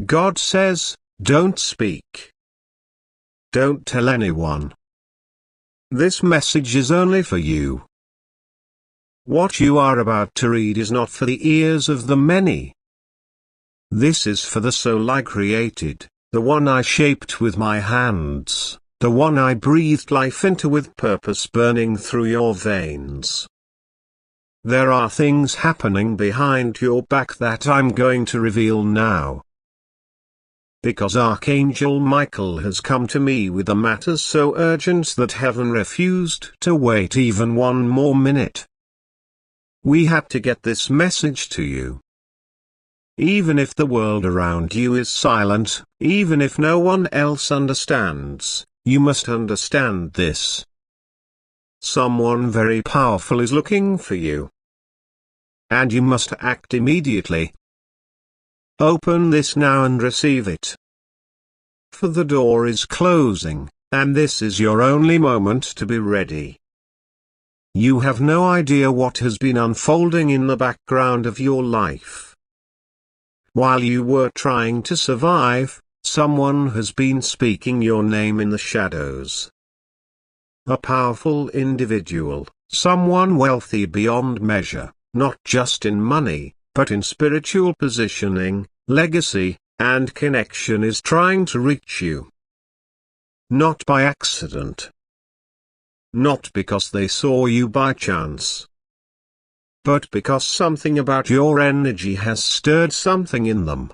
God says, don't speak. Don't tell anyone. This message is only for you. What you are about to read is not for the ears of the many. This is for the soul I created, the one I shaped with my hands, the one I breathed life into with purpose burning through your veins. There are things happening behind your back that I'm going to reveal now. Because Archangel Michael has come to me with a matter so urgent that heaven refused to wait even one more minute. We had to get this message to you. Even if the world around you is silent, even if no one else understands, you must understand this. Someone very powerful is looking for you. And you must act immediately. Open this now and receive it. For the door is closing, and this is your only moment to be ready. You have no idea what has been unfolding in the background of your life. While you were trying to survive, someone has been speaking your name in the shadows. A powerful individual, someone wealthy beyond measure, not just in money, but in spiritual positioning, legacy, and connection is trying to reach you. Not by accident. Not because they saw you by chance. But because something about your energy has stirred something in them.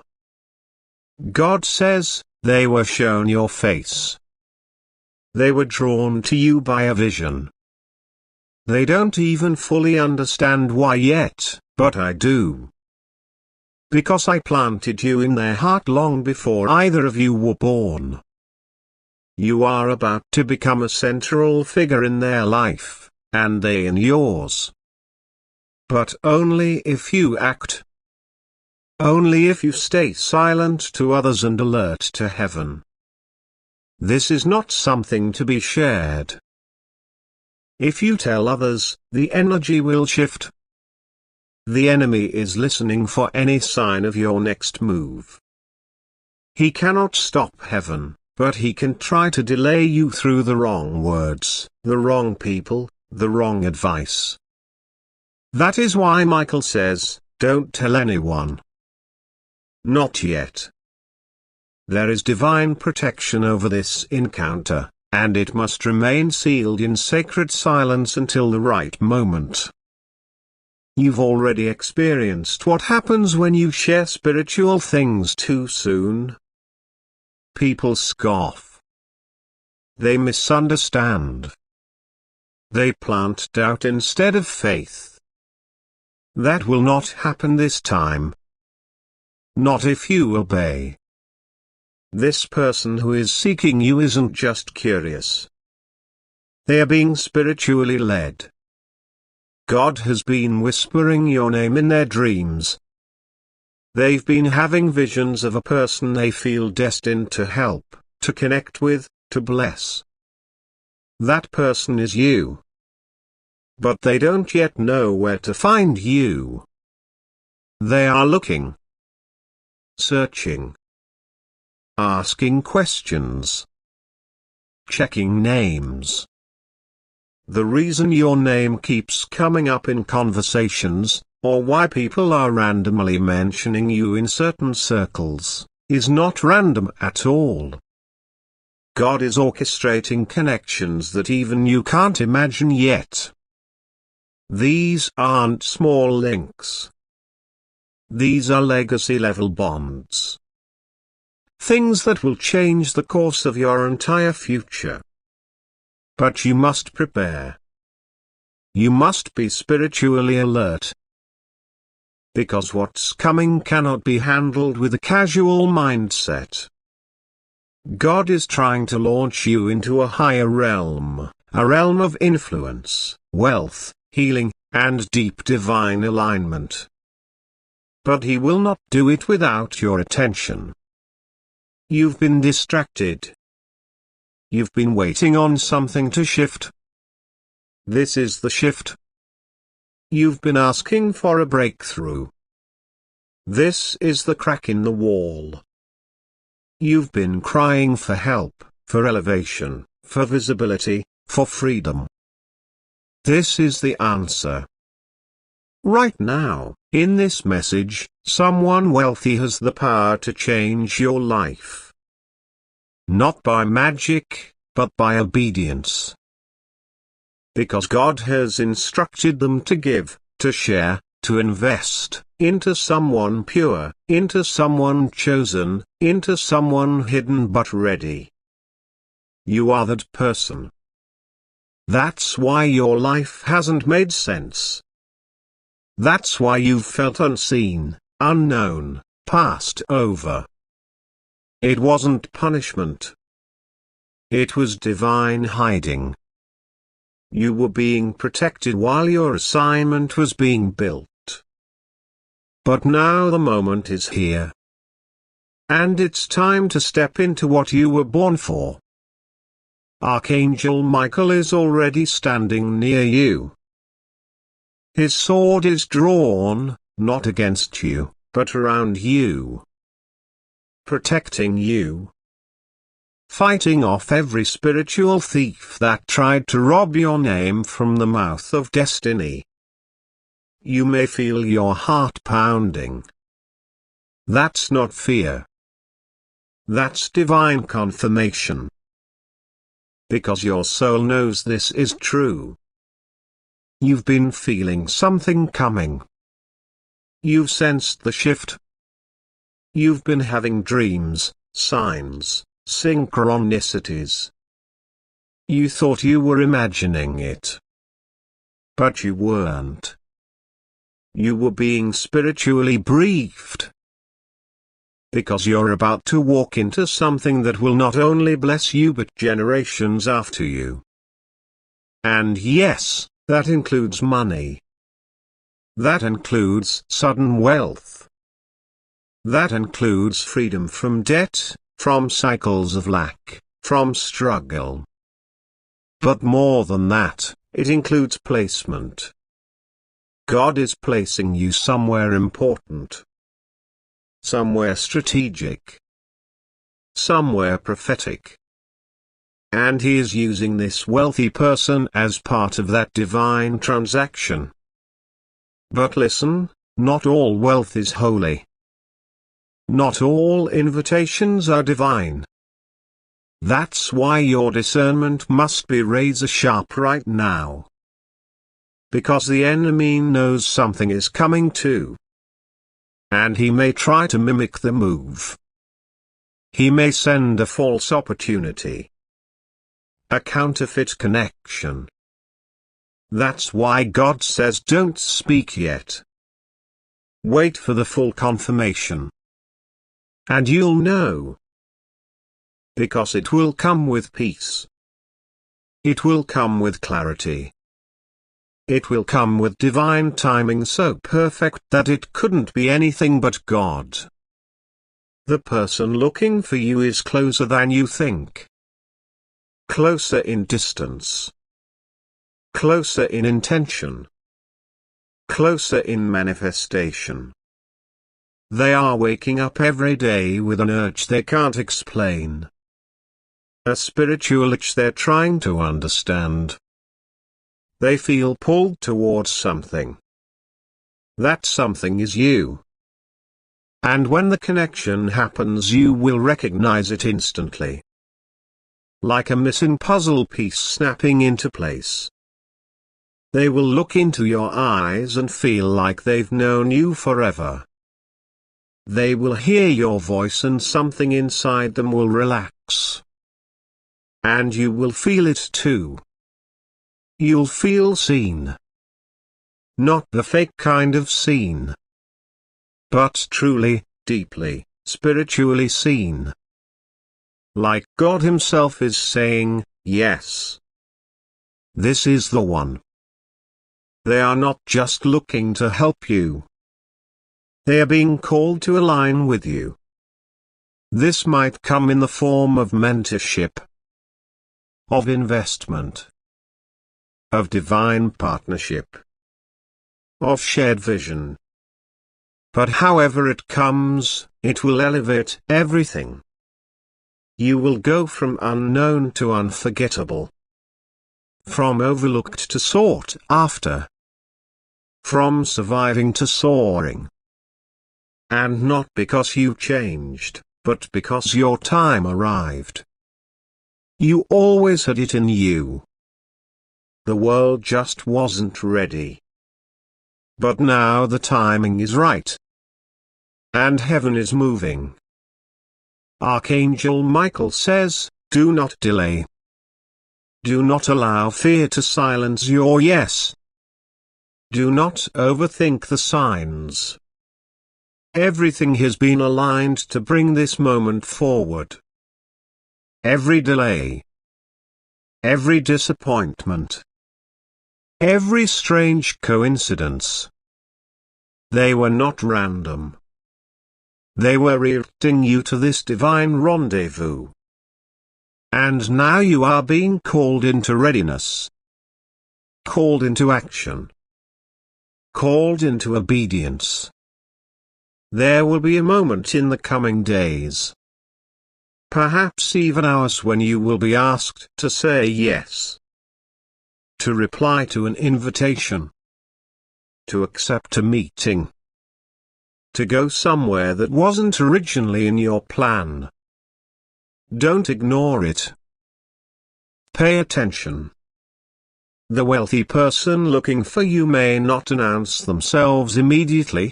God says, they were shown your face. They were drawn to you by a vision. They don't even fully understand why yet, but I do. Because I planted you in their heart long before either of you were born. You are about to become a central figure in their life, and they in yours. But only if you act. Only if you stay silent to others and alert to heaven. This is not something to be shared. If you tell others, the energy will shift. The enemy is listening for any sign of your next move. He cannot stop heaven, but he can try to delay you through the wrong words, the wrong people, the wrong advice. That is why Michael says, don't tell anyone. Not yet. There is divine protection over this encounter, and it must remain sealed in sacred silence until the right moment. You've already experienced what happens when you share spiritual things too soon. People scoff. They misunderstand. They plant doubt instead of faith. That will not happen this time. Not if you obey. This person who is seeking you isn't just curious. They are being spiritually led. God has been whispering your name in their dreams. They've been having visions of a person they feel destined to help, to connect with, to bless. That person is you. But they don't yet know where to find you. They are looking. Searching. Asking questions. Checking names. The reason your name keeps coming up in conversations, or why people are randomly mentioning you in certain circles, is not random at all. God is orchestrating connections that even you can't imagine yet. These aren't small links. These are legacy-level bonds. Things that will change the course of your entire future. But you must prepare. You must be spiritually alert. Because what's coming cannot be handled with a casual mindset. God is trying to launch you into a higher realm, a realm of influence, wealth, healing, and deep divine alignment. But he will not do it without your attention. You've been distracted. You've been waiting on something to shift. This is the shift. You've been asking for a breakthrough. This is the crack in the wall. You've been crying for help, for elevation, for visibility, for freedom. This is the answer. Right now, in this message, someone wealthy has the power to change your life. Not by magic, but by obedience. Because God has instructed them to give, to share, to invest, into someone pure, into someone chosen, into someone hidden but ready. You are that person. That's why your life hasn't made sense. That's why you've felt unseen, unknown, passed over. It wasn't punishment. It was divine hiding. You were being protected while your assignment was being built. But now the moment is here. And it's time to step into what you were born for. Archangel Michael is already standing near you. His sword is drawn, not against you, but around you. Protecting you. Fighting off every spiritual thief that tried to rob your name from the mouth of destiny. You may feel your heart pounding. That's not fear. That's divine confirmation. Because your soul knows this is true. You've been feeling something coming. You've sensed the shift. You've been having dreams, signs, synchronicities. You thought you were imagining it. But you weren't. You were being spiritually briefed. Because you're about to walk into something that will not only bless you but generations after you. And yes, that includes money. That includes sudden wealth. That includes freedom from debt, from cycles of lack, from struggle. But more than that, it includes placement. God is placing you somewhere important. Somewhere strategic. Somewhere prophetic. And He is using this wealthy person as part of that divine transaction. But listen, not all wealth is holy. Not all invitations are divine. That's why your discernment must be razor sharp right now. Because the enemy knows something is coming too. And he may try to mimic the move. He may send a false opportunity. A counterfeit connection. That's why God says don't speak yet. Wait for the full confirmation. And you'll know. Because it will come with peace. It will come with clarity. It will come with divine timing so perfect that it couldn't be anything but God. The person looking for you is closer than you think. Closer in distance. Closer in intention. Closer in manifestation. They are waking up every day with an urge they can't explain. A spiritual itch they're trying to understand. They feel pulled towards something. That something is you. And when the connection happens, you will recognize it instantly. Like a missing puzzle piece snapping into place. They will look into your eyes and feel like they've known you forever. They will hear your voice and something inside them will relax. And you will feel it too. You'll feel seen. Not the fake kind of seen. But truly, deeply, spiritually seen. Like God Himself is saying, yes. This is the one. They are not just looking to help you. They are being called to align with you. This might come in the form of mentorship, of investment, of divine partnership, of shared vision. But however it comes, it will elevate everything. You will go from unknown to unforgettable. From overlooked to sought after. From surviving to soaring. And not because you changed, but because your time arrived. You always had it in you. The world just wasn't ready. But now the timing is right. And heaven is moving. Archangel Michael says, do not delay. Do not allow fear to silence your yes. Do not overthink the signs. Everything has been aligned to bring this moment forward. Every delay. Every disappointment. Every strange coincidence. They were not random. They were redirecting you to this divine rendezvous. And now you are being called into readiness. Called into action. Called into obedience. There will be a moment in the coming days. Perhaps even hours when you will be asked to say yes. To reply to an invitation. To accept a meeting. To go somewhere that wasn't originally in your plan. Don't ignore it. Pay attention. The wealthy person looking for you may not announce themselves immediately.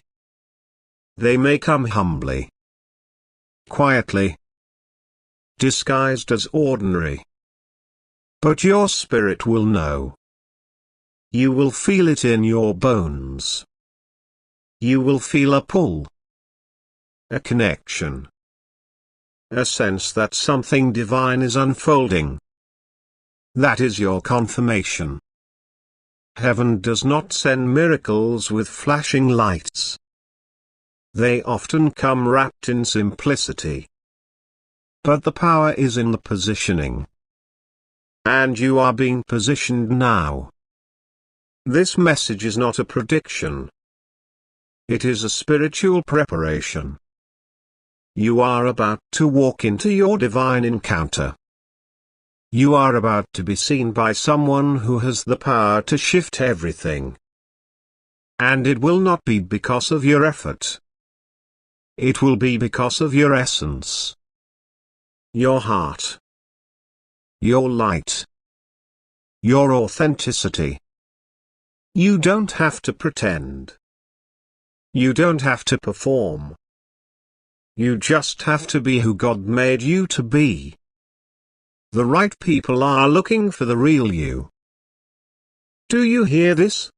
They may come humbly. Quietly. Disguised as ordinary. But your spirit will know. You will feel it in your bones. You will feel a pull. A connection. A sense that something divine is unfolding. That is your confirmation. Heaven does not send miracles with flashing lights. They often come wrapped in simplicity. But the power is in the positioning. And you are being positioned now. This message is not a prediction. It is a spiritual preparation. You are about to walk into your divine encounter. You are about to be seen by someone who has the power to shift everything. And it will not be because of your effort. It will be because of your essence. Your heart. Your light. Your authenticity. You don't have to pretend. You don't have to perform. You just have to be who God made you to be. The right people are looking for the real you. Do you hear this?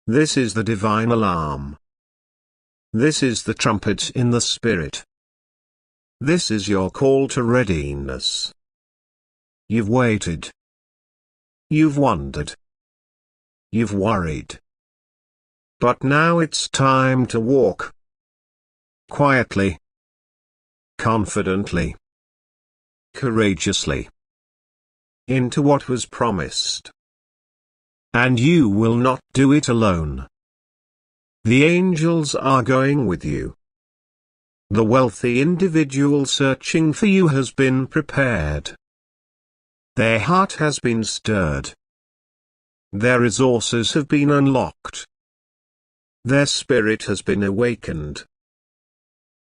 This is the divine alarm. This is the trumpet in the spirit. This is your call to readiness. You've waited. You've wondered. You've worried. But now it's time to walk. Quietly. Confidently. Courageously. Into what was promised. And you will not do it alone. The angels are going with you. The wealthy individual searching for you has been prepared. Their heart has been stirred. Their resources have been unlocked. Their spirit has been awakened.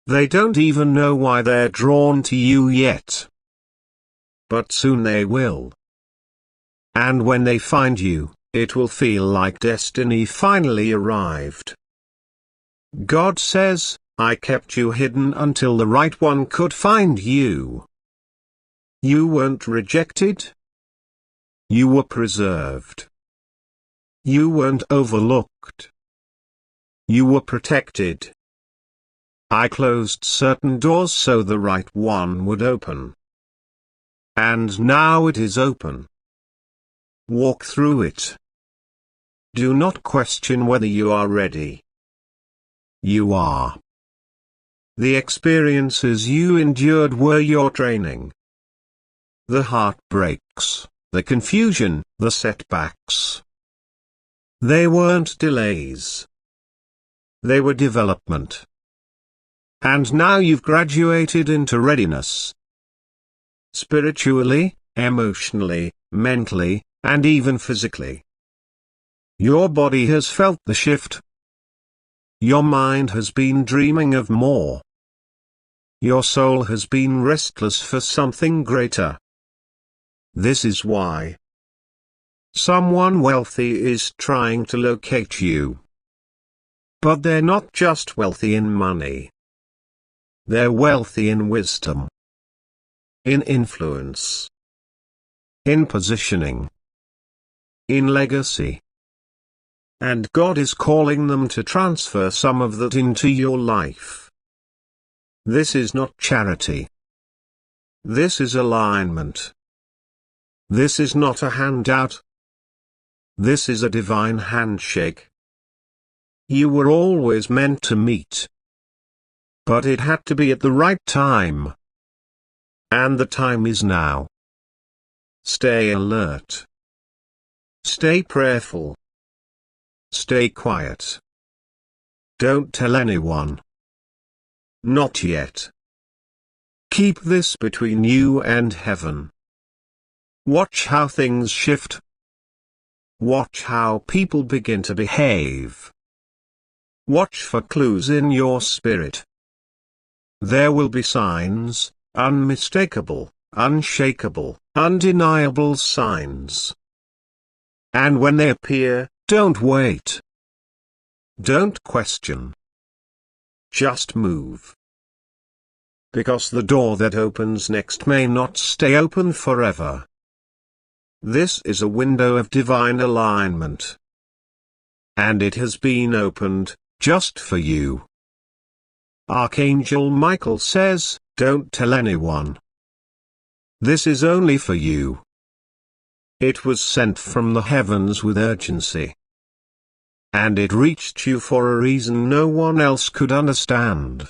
They don't even know why they're drawn to you yet. But soon they will. And when they find you, it will feel like destiny finally arrived. God says, I kept you hidden until the right one could find you. You weren't rejected. You were preserved. You weren't overlooked. You were protected. I closed certain doors so the right one would open. And now it is open. Walk through it. Do not question whether you are ready. You are. The experiences you endured were your training. The heartbreaks, the confusion, the setbacks. They weren't delays. They were development. And now you've graduated into readiness. spiritually, emotionally, mentally, and even physically. Your body has felt the shift. Your mind has been dreaming of more. Your soul has been restless for something greater. This is why someone wealthy is trying to locate you. But they're not just wealthy in money. They're wealthy in wisdom, in influence, in positioning, in legacy. And God is calling them to transfer some of that into your life. This is not charity. This is alignment. This is not a handout. This is a divine handshake. You were always meant to meet. But it had to be at the right time. And the time is now. Stay alert. Stay prayerful. Stay quiet. Don't tell anyone. Not yet. Keep this between you and heaven. Watch how things shift. Watch how people begin to behave. Watch for clues in your spirit. There will be signs, unmistakable, unshakable, undeniable signs. And when they appear, don't wait. Don't question. Just move. Because the door that opens next may not stay open forever. This is a window of divine alignment. And it has been opened, just for you. Archangel Michael says, don't tell anyone. This is only for you. It was sent from the heavens with urgency. And it reached you for a reason no one else could understand.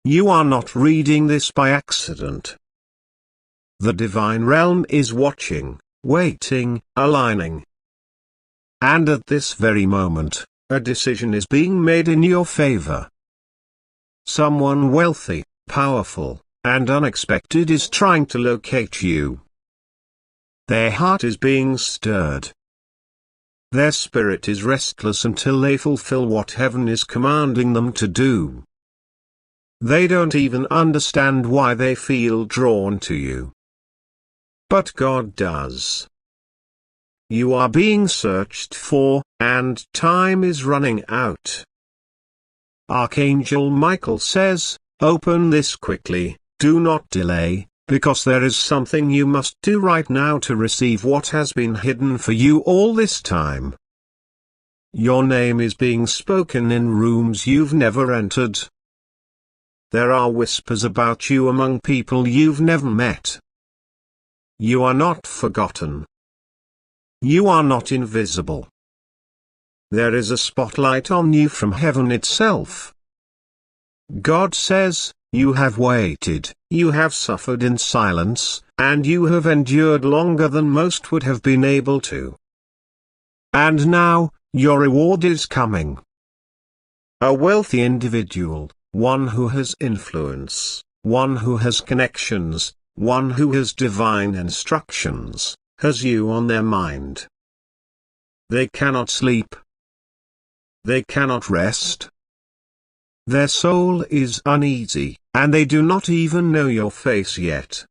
You are not reading this by accident. The divine realm is watching, waiting, aligning. And at this very moment, a decision is being made in your favor. Someone wealthy, powerful, and unexpected is trying to locate you. Their heart is being stirred. Their spirit is restless until they fulfill what heaven is commanding them to do. They don't even understand why they feel drawn to you. But God does. You are being searched for, and time is running out. Archangel Michael says, open this quickly, do not delay, because there is something you must do right now to receive what has been hidden for you all this time. Your name is being spoken in rooms you've never entered. There are whispers about you among people you've never met. You are not forgotten. You are not invisible. There is a spotlight on you from heaven itself. God says, you have waited, you have suffered in silence, and you have endured longer than most would have been able to. And now, your reward is coming. A wealthy individual, one who has influence, one who has connections, one who has divine instructions, has you on their mind. They cannot sleep. They cannot rest. Their soul is uneasy, and they do not even know your face yet.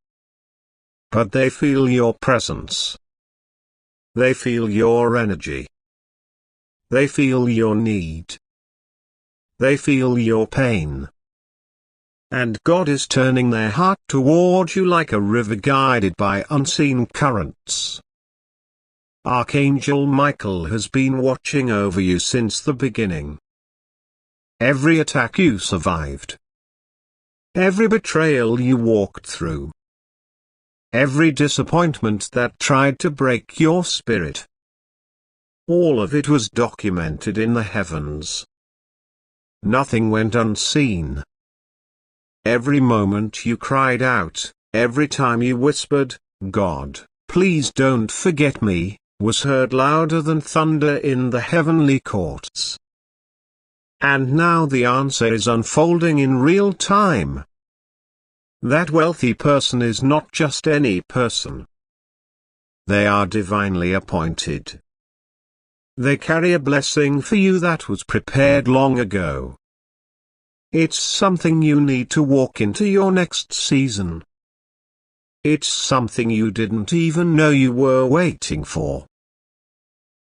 But they feel your presence. They feel your energy. They feel your need. They feel your pain. And God is turning their heart toward you like a river guided by unseen currents. Archangel Michael has been watching over you since the beginning. Every attack you survived. Every betrayal you walked through. Every disappointment that tried to break your spirit. All of it was documented in the heavens. Nothing went unseen. Every moment you cried out, every time you whispered, God, please don't forget me, was heard louder than thunder in the heavenly courts. And now the answer is unfolding in real time. That wealthy person is not just any person. They are divinely appointed. They carry a blessing for you that was prepared long ago. It's something you need to walk into your next season. It's something you didn't even know you were waiting for.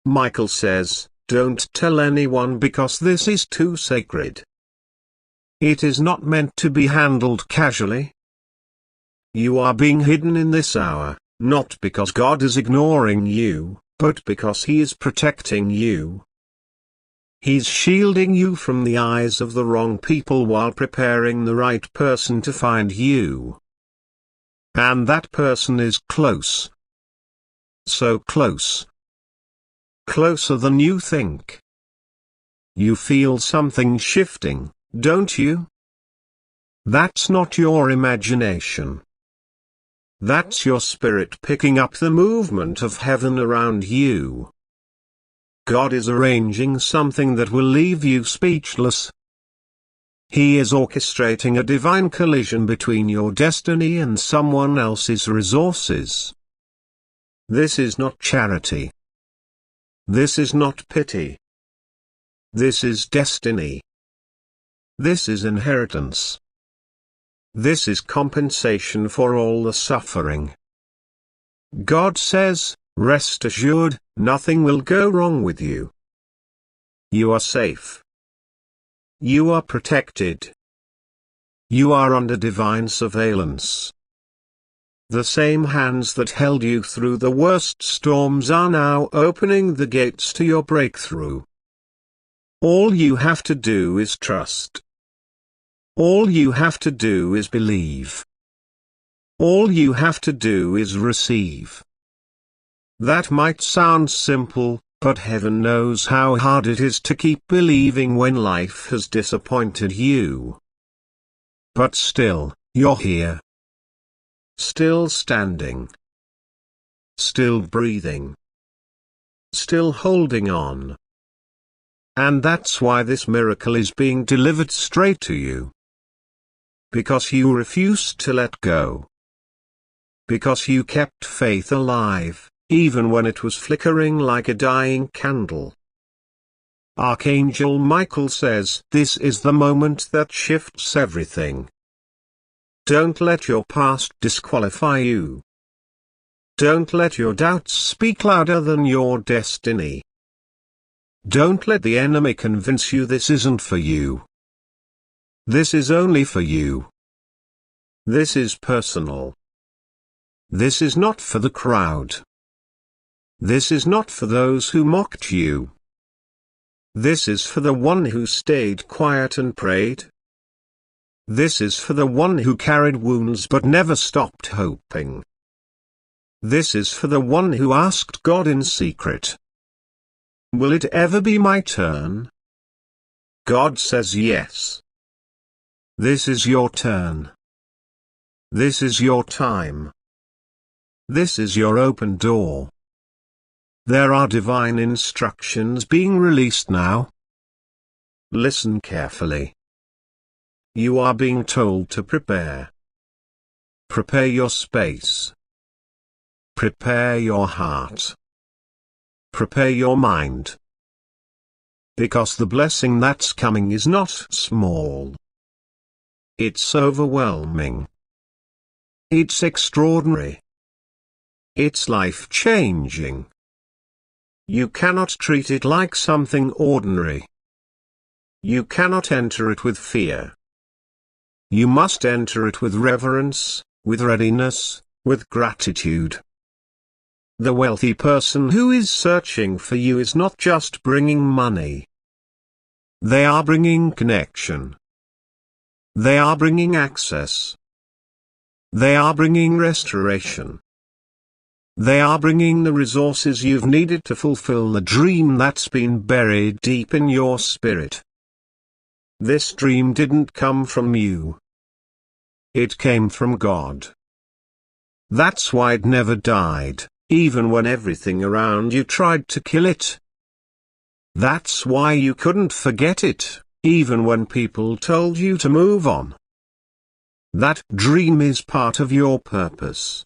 Michael says, don't tell anyone because this is too sacred. It is not meant to be handled casually. You are being hidden in this hour, not because God is ignoring you, but because He is protecting you. He's shielding you from the eyes of the wrong people while preparing the right person to find you. And that person is close. So close. Closer than you think. You feel something shifting, don't you? That's not your imagination. That's your spirit picking up the movement of heaven around you. God is arranging something that will leave you speechless. He is orchestrating a divine collision between your destiny and someone else's resources. This is not charity. This is not pity. This is destiny. This is inheritance. This is compensation for all the suffering. God says, rest assured, nothing will go wrong with you. You are safe. You are protected. You are under divine surveillance. The same hands that held you through the worst storms are now opening the gates to your breakthrough. All you have to do is trust. All you have to do is believe. All you have to do is receive. That might sound simple, but heaven knows how hard it is to keep believing when life has disappointed you. But still, you're here. Still standing. Still breathing. Still holding on. And that's why this miracle is being delivered straight to you. Because you refused to let go. Because you kept faith alive, even when it was flickering like a dying candle. Archangel Michael says, this is the moment that shifts everything. Don't let your past disqualify you. Don't let your doubts speak louder than your destiny. Don't let the enemy convince you this isn't for you. This is only for you. This is personal. This is not for the crowd. This is not for those who mocked you. This is for the one who stayed quiet and prayed. This is for the one who carried wounds but never stopped hoping. This is for the one who asked God in secret. Will it ever be my turn? God says yes. This is your turn. This is your time. This is your open door. There are divine instructions being released now. Listen carefully. You are being told to prepare. Prepare your space. Prepare your heart. Prepare your mind. Because the blessing that's coming is not small. It's overwhelming. It's extraordinary. It's life-changing. You cannot treat it like something ordinary. You cannot enter it with fear. You must enter it with reverence, with readiness, with gratitude. The wealthy person who is searching for you is not just bringing money. They are bringing connection. They are bringing access. They are bringing restoration. They are bringing the resources you've needed to fulfill the dream that's been buried deep in your spirit. This dream didn't come from you. It came from God. That's why it never died, even when everything around you tried to kill it. That's why you couldn't forget it, even when people told you to move on. That dream is part of your purpose.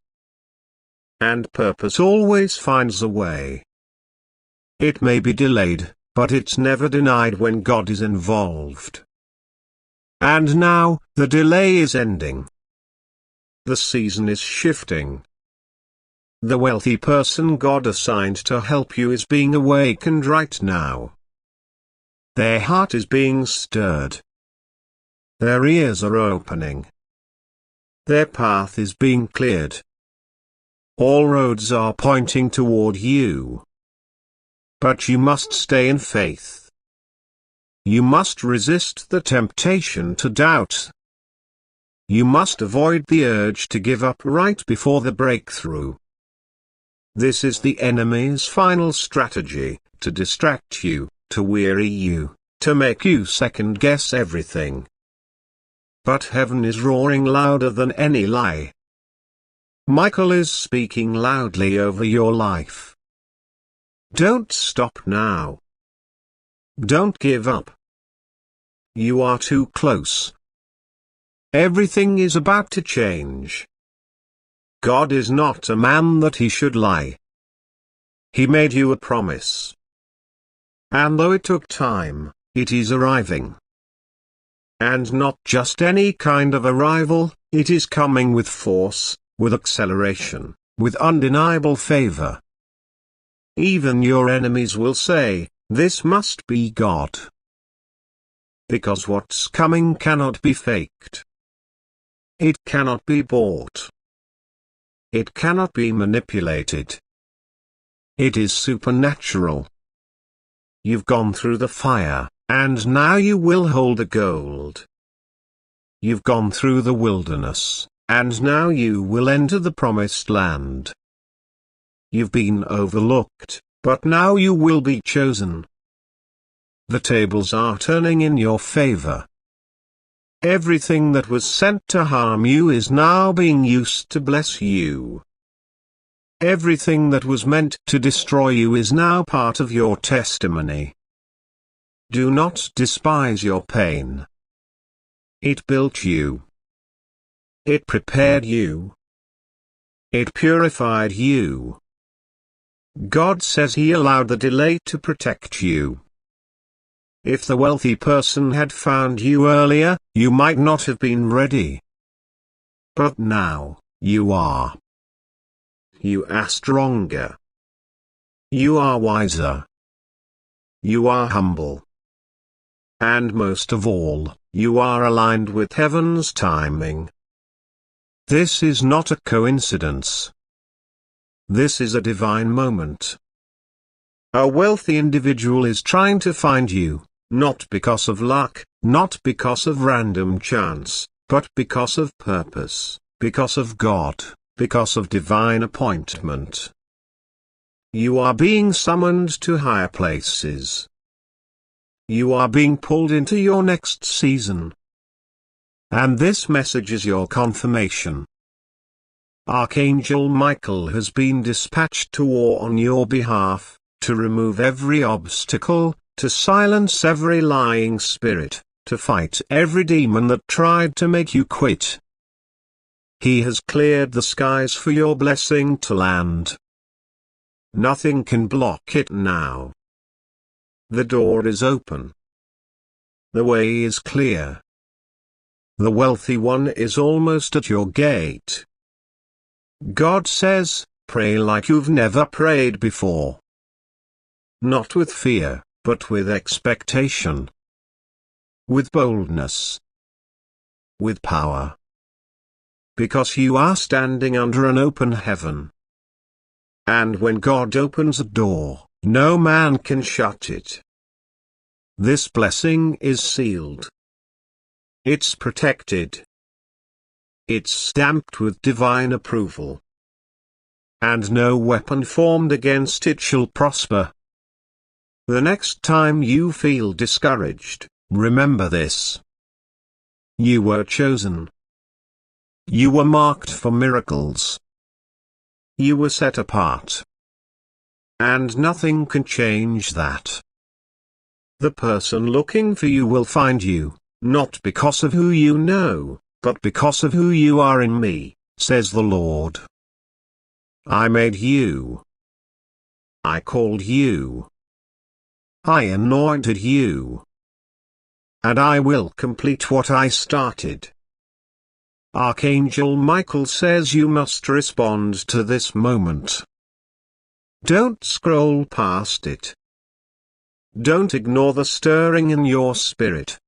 And purpose always finds a way. It may be delayed, but it's never denied when God is involved. And now, the delay is ending. The season is shifting. The wealthy person God assigned to help you is being awakened right now. Their heart is being stirred. Their ears are opening. Their path is being cleared. All roads are pointing toward you. But you must stay in faith. You must resist the temptation to doubt. You must avoid the urge to give up right before the breakthrough. This is the enemy's final strategy, to distract you, to weary you, to make you second-guess everything. But heaven is roaring louder than any lie. Michael is speaking loudly over your life. Don't stop now. Don't give up. You are too close. Everything is about to change. God is not a man that he should lie. He made you a promise. And though it took time, it is arriving. And not just any kind of arrival, it is coming with force, with acceleration, with undeniable favor. Even your enemies will say, "This must be God." Because what's coming cannot be faked. It cannot be bought. It cannot be manipulated. It is supernatural. You've gone through the fire, and now you will hold the gold. You've gone through the wilderness, and now you will enter the promised land. You've been overlooked, but now you will be chosen. The tables are turning in your favor. Everything that was sent to harm you is now being used to bless you. Everything that was meant to destroy you is now part of your testimony. Do not despise your pain. It built you. It prepared you. It purified you. God says He allowed the delay to protect you. If the wealthy person had found you earlier, you might not have been ready. But now, you are. You are stronger. You are wiser. You are humble. And most of all, you are aligned with heaven's timing. This is not a coincidence. This is a divine moment. A wealthy individual is trying to find you, not because of luck, not because of random chance, but because of purpose, because of God, because of divine appointment. You are being summoned to higher places. You are being pulled into your next season. And this message is your confirmation. Archangel Michael has been dispatched to war on your behalf, to remove every obstacle, to silence every lying spirit, to fight every demon that tried to make you quit. He has cleared the skies for your blessing to land. Nothing can block it now. The door is open. The way is clear. The wealthy one is almost at your gate. God says, pray like you've never prayed before. Not with fear, but with expectation. With boldness. With power. Because you are standing under an open heaven. And when God opens a door, no man can shut it. This blessing is sealed. It's protected. It's stamped with divine approval. And no weapon formed against it shall prosper. The next time you feel discouraged, remember this. You were chosen. You were marked for miracles. You were set apart. And nothing can change that. The person looking for you will find you, not because of who you know, but because of who you are in me, says the Lord. I made you. I called you. I anointed you. And I will complete what I started. Archangel Michael says you must respond to this moment. Don't scroll past it. Don't ignore the stirring in your spirit.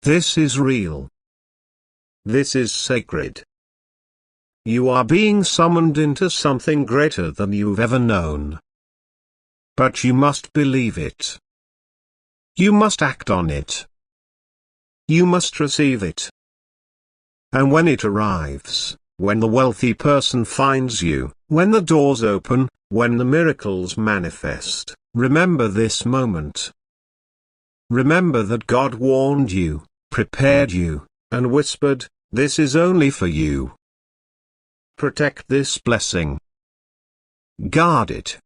This is real. This is sacred. You are being summoned into something greater than you've ever known. But you must believe it. You must act on it. You must receive it. And when it arrives, when the wealthy person finds you, when the doors open, when the miracles manifest, remember this moment. Remember that God warned you, prepared you, and whispered, "This is only for you." Protect this blessing. Guard it.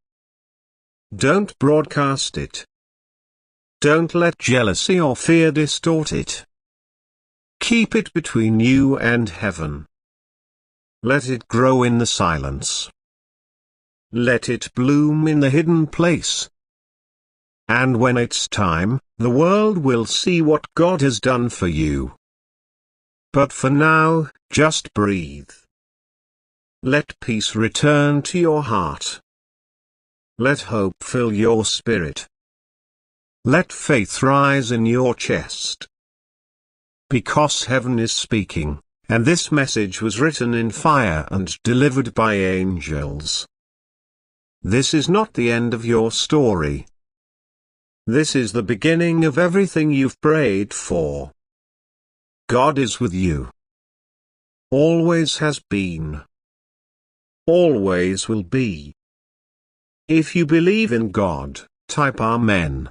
Don't broadcast it. Don't let jealousy or fear distort it. Keep it between you and heaven. Let it grow in the silence. Let it bloom in the hidden place. And when it's time, the world will see what God has done for you. But for now, just breathe. Let peace return to your heart. Let hope fill your spirit. Let faith rise in your chest. Because heaven is speaking, and this message was written in fire and delivered by angels. This is not the end of your story. This is the beginning of everything you've prayed for. God is with you. Always has been. Always will be. If you believe in God, type Amen.